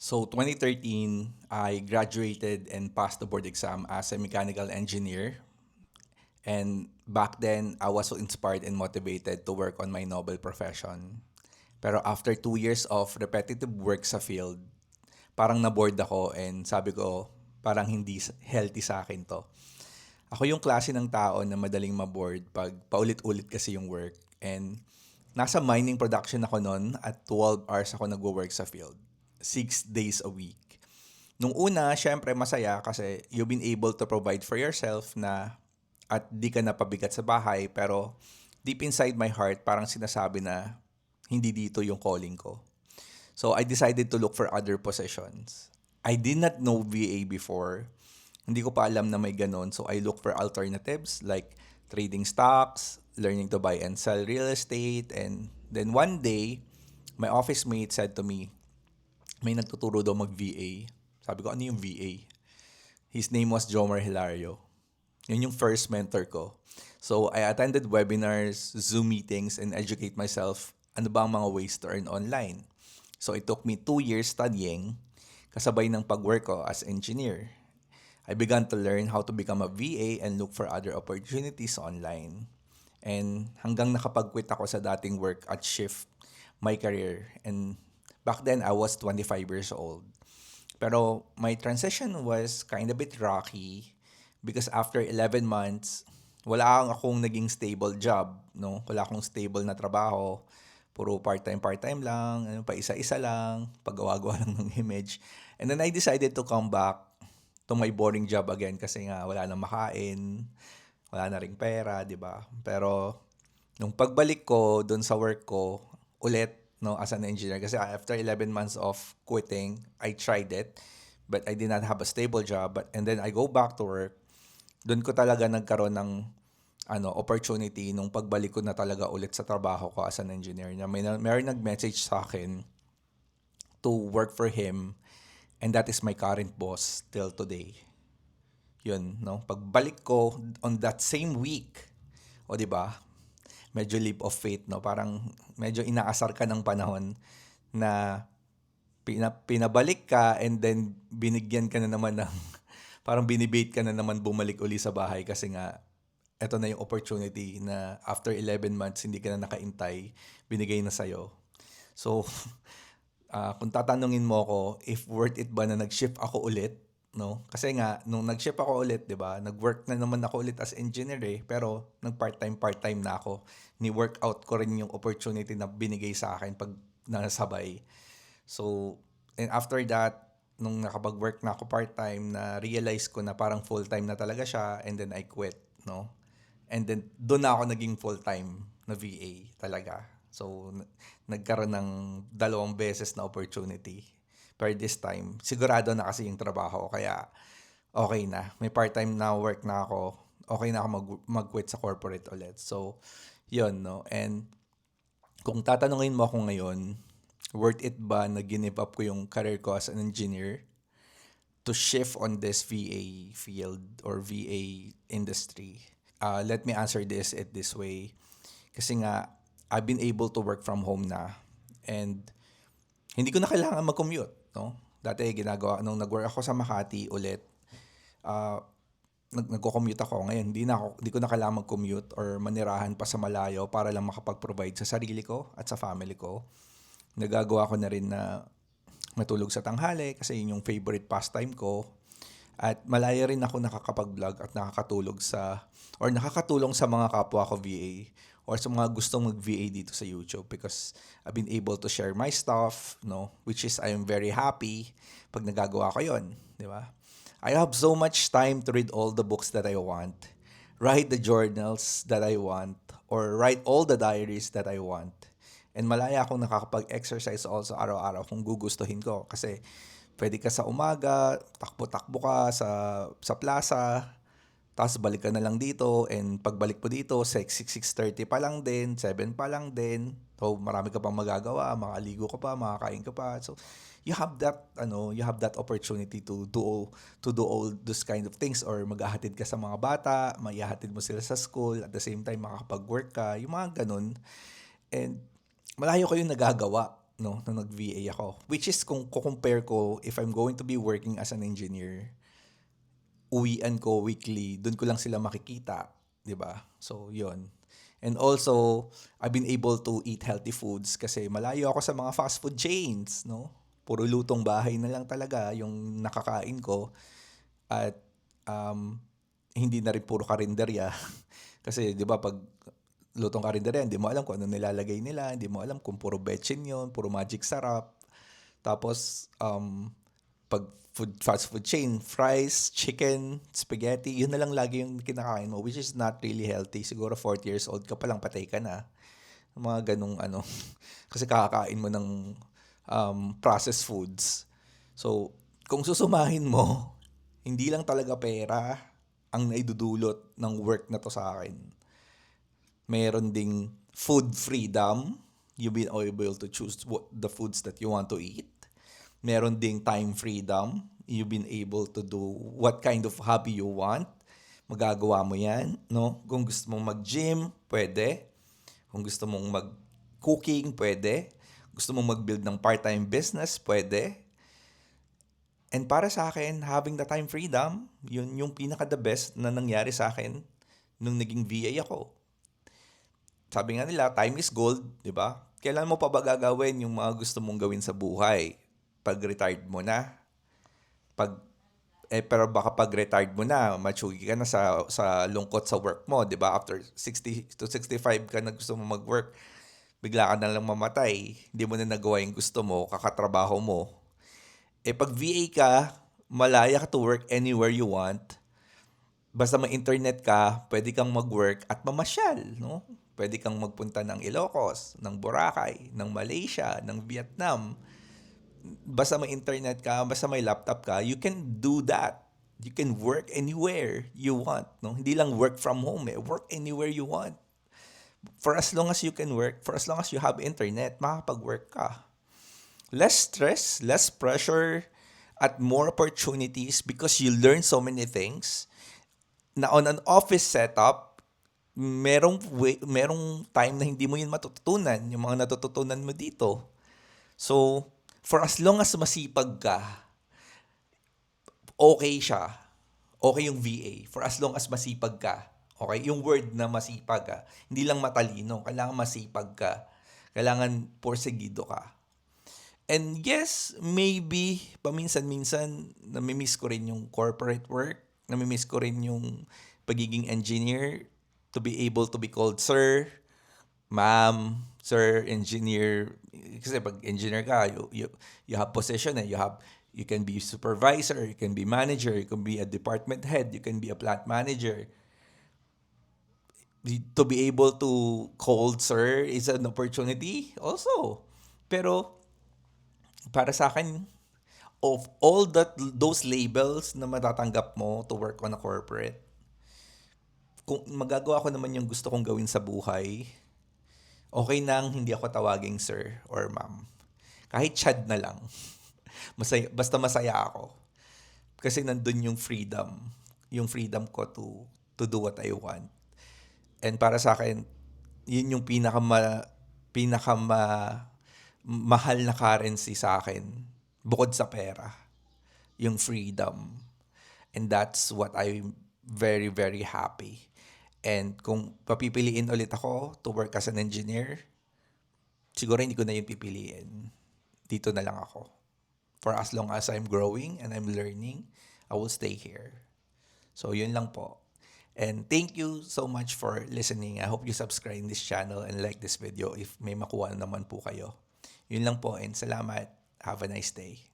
So 2013, I graduated and passed the board exam as a mechanical engineer. And back then, I was so inspired and motivated to work on my noble profession. Pero after 2 years of repetitive work sa field, parang na-bored ako and sabi ko, parang hindi healthy sa akin to. Ako yung klase ng tao na madaling ma-bored pag paulit-ulit kasi yung work. And nasa mining production ako noon at 12 hours ako nagwo-work sa field. 6 days a week. Nung una, syempre masaya kasi you've been able to provide for yourself na at di ka napabigat sa bahay pero deep inside my heart parang sinasabi na hindi dito yung calling ko. So I decided to look for other positions. I did not know VA before. Hindi ko pa alam na may ganon. So I look for alternatives like trading stocks, learning to buy and sell real estate. And then one day, my office mate said to me, may nagtuturo daw mag-VA. Sabi ko, ano yung VA? His name was Jomer Hilario. Yun yung first mentor ko. So, I attended webinars, Zoom meetings, and educate myself ano ba ang mga ways to earn online. So, it took me 2 years studying kasabay ng pag-work ko as engineer. I began to learn how to become a VA and look for other opportunities online. And hanggang nakapag-quit ako sa dating work at shift my career. And back then, I was 25 years old. Pero my transition was kind of bit rocky because after 11 months, wala akong naging stable job, no? Wala akong stable na trabaho. Puro part-time lang, ano, pa isa-isa lang, paggawa-gawa lang ng image. And then I decided to come back to my boring job again kasi nga wala nang makain, wala na ring pera, di ba? Pero nung pagbalik ko doon sa work ko, ulit, no, as an engineer, kasi after 11 months of quitting, I tried it, but I did not have a stable job. And then I go back to work, doon ko talaga nagkaroon ng opportunity nung pagbalik ko na talaga ulit sa trabaho ko as an engineer. Na may nag-message sa akin to work for him and that is my current boss till today. Yun, no? Pagbalik ko on that same week, o di ba? Medyo leap of faith, no? Parang medyo inaasar ka ng panahon na pinabalik ka and then binigyan ka na naman ng parang binibait ka na naman bumalik uli sa bahay kasi nga eto na yung opportunity na after 11 months hindi ka na nakaintay, binigay na sa'yo. So, kung tatanungin mo ako if worth it ba na nag-shift ako ulit, no? Kasi nga, nung nag-shift ako ulit, di ba, nag-work na naman ako ulit as engineer pero nag-part-time na ako. Ni-workout ko rin yung opportunity na binigay sa akin pag nasabay. So, and after that, nung nakapag-work na ako part-time, na realize ko na parang full-time na talaga siya and then I quit, no? And then, doon na ako naging full-time na VA talaga. So, nagkaroon ng 2 beses na opportunity. Pero this time, sigurado na kasi yung trabaho. Kaya, okay na. May part-time na work na ako. Okay na ako mag-quit sa corporate ulit. So, yun, no? And, kung tatanungin mo ako ngayon, worth it ba na give up ko yung career ko as an engineer to shift on this VA field or VA industry? Let me answer this this way. Kasi nga, I've been able to work from home na. And hindi ko na kailangan mag-commute. No? Dati ginagawa, nung nag-work ako sa Makati ulit, uh, nagko-commute ako. Ngayon, hindi ko na kailangan mag-commute or manirahan pa sa malayo para lang makapag-provide sa sarili ko at sa family ko. Nagagawa ko na rin na matulog sa tanghali kasi yun yung favorite pastime ko. At malaya rin ako nakakapag-vlog at nakakatulong sa mga kapwa ko VA or sa mga gustong mag-VA dito sa YouTube because I've been able to share my stuff, no, which is I am very happy pag nagagawa ko 'yon, di ba? I have so much time to read all the books that I want, write the journals that I want, or write all the diaries that I want. And malaya akong nakakapag-exercise also araw-araw kung gugustuhin ko kasi pwede ka sa umaga, takbo-takbo ka sa plaza, tapos balik ka na lang dito, and pagbalik mo dito, 6:30 pa lang din, 7 pa lang din. So, marami ka pang magagawa, makaligo ka pa, makakain ka pa. So, you have that opportunity to do all those kind of things or maghahatid ka sa mga bata, maihahatid mo sila sa school, at the same time makakapag-work ka, yung mga ganun. And malayo ko yung nagagawa. no, nung nag-VA ako. Which is kung compare ko, if I'm going to be working as an engineer, uwian ko weekly, dun ko lang sila makikita, 'di ba? So, 'yun. And also, I've been able to eat healthy foods kasi malayo ako sa mga fast food chains, no? Puro lutong bahay na lang talaga yung nakakain ko at um, hindi na rin puro karinderya. Kasi 'di ba pag lutong karinderya, hindi mo alam kung ano nilalagay nila, hindi mo alam kung puro betchin 'yon, puro magic sarap. Tapos, pag fast food chain, fries, chicken, spaghetti, yun na lang lagi yung kinakain mo, which is not really healthy. Siguro 40 years old ka pa lang, patay ka na. Mga ganong ano. Kasi kakakain mo ng processed foods. So, kung susumahin mo, hindi lang talaga pera ang naidudulot ng work na to sa akin. Meron ding food freedom. You'll be able to choose the foods that you want to eat. Meron ding time freedom. You've been able to do what kind of hobby you want. Magagawa mo yan, no? Kung gusto mong mag-gym, pwede. Kung gusto mong mag-cooking, pwede. Gusto mong mag-build ng part-time business, pwede. And para sa akin, having the time freedom, yun yung pinaka-the best na nangyari sa akin nung naging VA ako. Sabi nga nila, time is gold, di ba? Kailan mo pa ba gagawin yung mga gusto mong gawin sa buhay? Pag retired mo na, pero baka pag retired mo na, matsugi ka na sa lungkot sa work mo, 'di ba? After 60 to 65 ka na gusto mo mag-work, bigla ka na lang mamatay. Hindi mo na nagawa yung gusto mo, kakatrabaho mo. Pag VA ka, malaya ka to work anywhere you want. Basta may internet ka, pwede kang mag-work at mamasyal, no? Pwede kang magpunta ng Ilocos, ng Boracay, ng Malaysia, ng Vietnam. Basta may internet ka, basta may laptop ka, you can do that. You can work anywhere you want, no? Hindi lang work from home, work anywhere you want. For as long as you can work, for as long as you have internet, makakapag-work ka. Less stress, less pressure, at more opportunities because you learn so many things. Na on an office setup, merong time na hindi mo yun matututunan, yung mga natututunan mo dito. So, for as long as masipag ka, okay siya. Okay yung VA. For as long as masipag ka. Okay? Yung word na masipag ka. Hindi lang matalino. Kailangan masipag ka. Kailangan porsegido ka. And yes, maybe, paminsan-minsan, namimiss ko rin yung corporate work. Namimiss ko rin yung pagiging engineer. To be able to be called sir, ma'am, sir, engineer. Kasi pag engineer ka, you have position eh. You can be supervisor, you can be manager, you can be a department head, you can be a plant manager. To be able to call sir is an opportunity also. Pero para sa akin, of all those labels na matatanggap mo to work on a corporate, kung magagawa ko naman yung gusto kong gawin sa buhay, okay nang hindi ako tawaging sir or ma'am. Kahit Chad na lang. Basta masaya ako. Kasi nandun yung freedom. Yung freedom ko to do what I want. And para sa akin, yun yung mahal na currency sa akin. Bukod sa pera. Yung freedom. And that's what I'm very, very happy. And kung papipiliin ulit ako to work as an engineer, siguro hindi ko na yun pipiliin. Dito na lang ako. For as long as I'm growing and I'm learning, I will stay here. So yun lang po. And thank you so much for listening. I hope you subscribe in this channel and like this video if may makuha naman po kayo. Yun lang po and salamat. Have a nice day.